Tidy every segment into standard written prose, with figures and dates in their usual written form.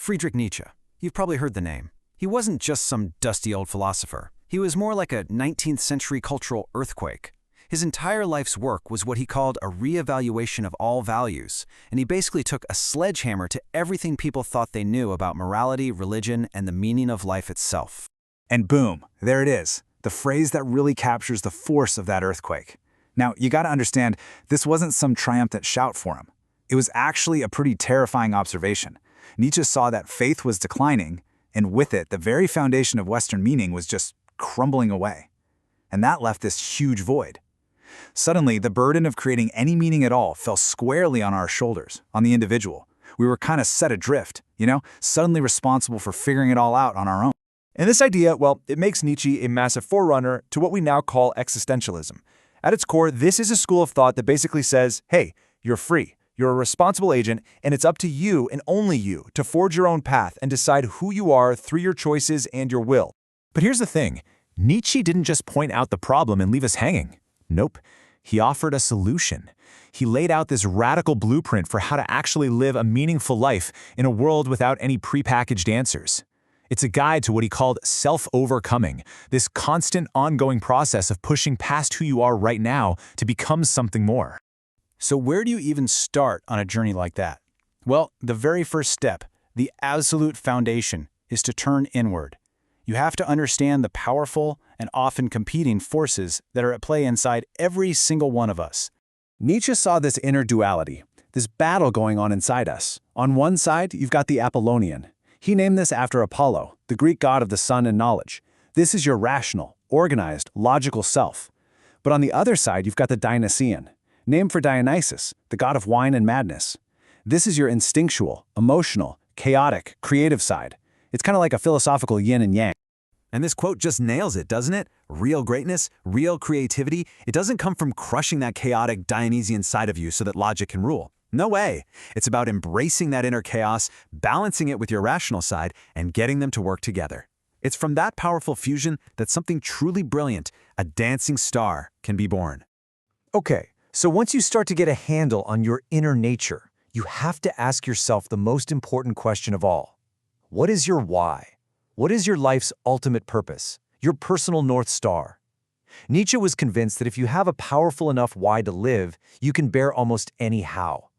Friedrich Nietzsche. You've probably heard the name. He wasn't just some dusty old philosopher. He was more like a 19th century cultural earthquake. His entire life's work was what he called a reevaluation of all values, and he basically took a sledgehammer to everything people thought they knew about morality, religion, and the meaning of life itself. And boom, there it is, the phrase that really captures the force of that earthquake. Now, you gotta understand, this wasn't some triumphant shout for him. It was actually a pretty terrifying observation. Nietzsche saw that faith was declining, and with it, the very foundation of Western meaning was just crumbling away. And that left this huge void. Suddenly, the burden of creating any meaning at all fell squarely on our shoulders, on the individual. We were kind of set adrift, suddenly responsible for figuring it all out on our own. And this idea, well, it makes Nietzsche a massive forerunner to what we now call existentialism. At its core, this is a school of thought that basically says, hey, you're free. You're a responsible agent, and it's up to you and only you to forge your own path and decide who you are through your choices and your will. But here's the thing. Nietzsche didn't just point out the problem and leave us hanging. Nope. He offered a solution. He laid out this radical blueprint for how to actually live a meaningful life in a world without any prepackaged answers. It's a guide to what he called self-overcoming, this constant ongoing process of pushing past who you are right now to become something more. So where do you even start on a journey like that? Well, the very first step, the absolute foundation, is to turn inward. You have to understand the powerful and often competing forces that are at play inside every single one of us. Nietzsche saw this inner duality, this battle going on inside us. On one side, you've got the Apollonian. He named this after Apollo, the Greek god of the sun and knowledge. This is your rational, organized, logical self. But on the other side, you've got the Dionysian, named for Dionysus, the god of wine and madness. This is your instinctual, emotional, chaotic, creative side. It's kind of like a philosophical yin and yang. And this quote just nails it, doesn't it? Real greatness, real creativity, it doesn't come from crushing that chaotic Dionysian side of you so that logic can rule. No way. It's about embracing that inner chaos, balancing it with your rational side, and getting them to work together. It's from that powerful fusion that something truly brilliant, a dancing star, can be born. Okay, so once you start to get a handle on your inner nature, you have to ask yourself the most important question of all. What is your why? What is your life's ultimate purpose? Your personal North Star? Nietzsche was convinced that if you have a powerful enough why to live, you can bear almost any how.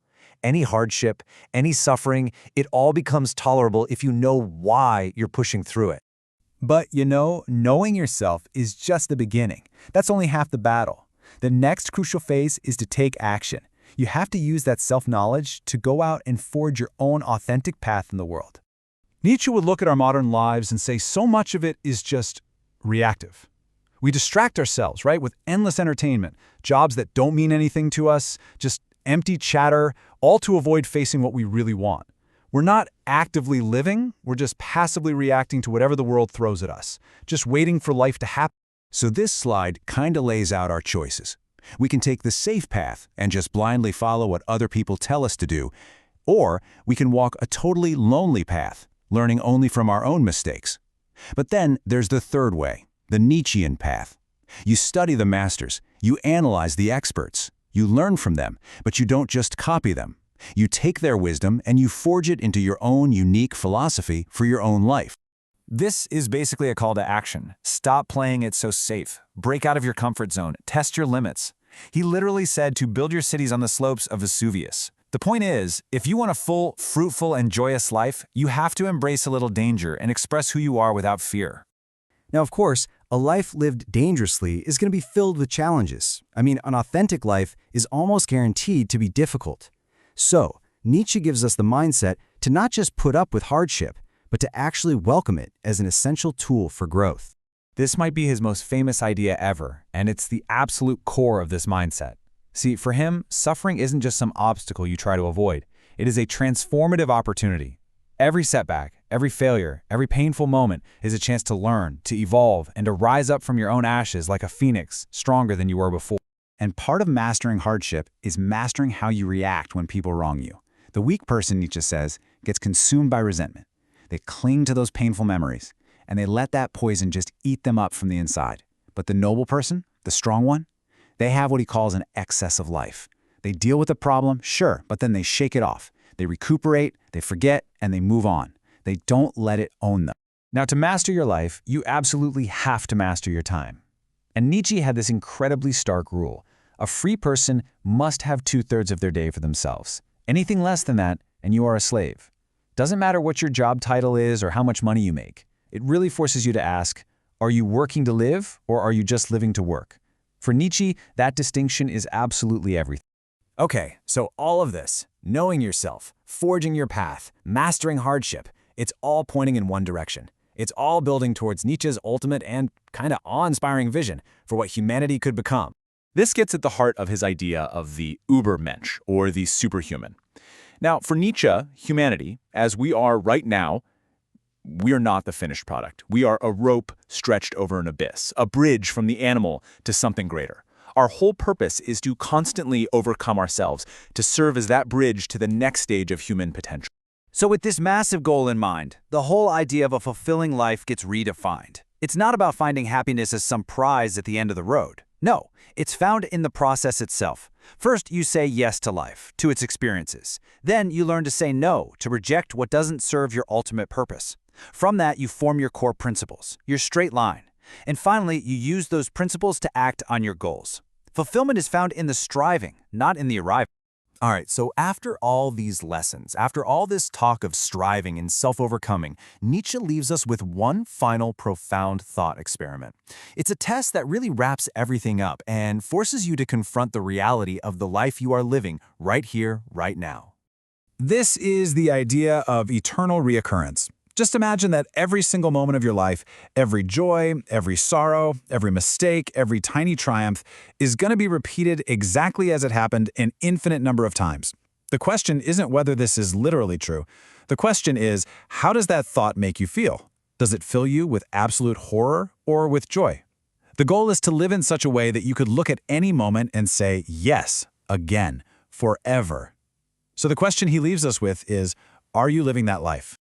Any hardship, any suffering, it all becomes tolerable if you know why you're pushing through it. But knowing yourself is just the beginning. That's only half the battle. The next crucial phase is to take action. You have to use that self-knowledge to go out and forge your own authentic path in the world. Nietzsche would look at our modern lives and say so much of it is just reactive. We distract ourselves, right, with endless entertainment, jobs that don't mean anything to us, just empty chatter, all to avoid facing what we really want. We're not actively living, we're just passively reacting to whatever the world throws at us, just waiting for life to happen. So this slide kinda lays out our choices. We can take the safe path and just blindly follow what other people tell us to do, or we can walk a totally lonely path, learning only from our own mistakes. But then there's the third way, the Nietzschean path. You study the masters, you analyze the experts, you learn from them, but you don't just copy them. You take their wisdom and you forge it into your own unique philosophy for your own life. This is basically a call to action. Stop playing it so safe. Break out of your comfort zone. Test your limits. He literally said to build your cities on the slopes of Vesuvius. The point is, if you want a full, fruitful, and joyous life, you have to embrace a little danger and express who you are without fear. Now, of course, a life lived dangerously is going to be filled with challenges. An authentic life is almost guaranteed to be difficult. So, Nietzsche gives us the mindset to not just put up with hardship, but to actually welcome it as an essential tool for growth. This might be his most famous idea ever, and it's the absolute core of this mindset. See, for him, suffering isn't just some obstacle you try to avoid. It is a transformative opportunity. Every setback, every failure, every painful moment is a chance to learn, to evolve, and to rise up from your own ashes like a phoenix, stronger than you were before. And part of mastering hardship is mastering how you react when people wrong you. The weak person, Nietzsche says, gets consumed by resentment. They cling to those painful memories, and they let that poison just eat them up from the inside. But the noble person, the strong one, they have what he calls an excess of life. They deal with the problem, sure, but then they shake it off. They recuperate, they forget, and they move on. They don't let it own them. Now, to master your life, you absolutely have to master your time. And Nietzsche had this incredibly stark rule. A free person must have 2/3 of their day for themselves. Anything less than that, and you are a slave. Doesn't matter what your job title is or how much money you make. It really forces you to ask, are you working to live, or are you just living to work? For Nietzsche, that distinction is absolutely everything. Okay, so all of this, knowing yourself, forging your path, mastering hardship, it's all pointing in one direction. It's all building towards Nietzsche's ultimate and kind of awe-inspiring vision for what humanity could become. This gets at the heart of his idea of the Übermensch, or the superhuman. Now, for Nietzsche, humanity, as we are right now, we are not the finished product. We are a rope stretched over an abyss, a bridge from the animal to something greater. Our whole purpose is to constantly overcome ourselves, to serve as that bridge to the next stage of human potential. So with this massive goal in mind, the whole idea of a fulfilling life gets redefined. It's not about finding happiness as some prize at the end of the road. No, it's found in the process itself. First, you say yes to life, to its experiences. Then you learn to say no, to reject what doesn't serve your ultimate purpose. From that, you form your core principles, your straight line. And finally, you use those principles to act on your goals. Fulfillment is found in the striving, not in the arrival. All right, so after all these lessons, after all this talk of striving and self-overcoming, Nietzsche leaves us with one final profound thought experiment. It's a test that really wraps everything up and forces you to confront the reality of the life you are living right here, right now. This is the idea of eternal reoccurrence. Just imagine that every single moment of your life, every joy, every sorrow, every mistake, every tiny triumph is going to be repeated exactly as it happened an infinite number of times. The question isn't whether this is literally true. The question is, how does that thought make you feel? Does it fill you with absolute horror or with joy? The goal is to live in such a way that you could look at any moment and say, yes, again, forever. So the question he leaves us with is, are you living that life?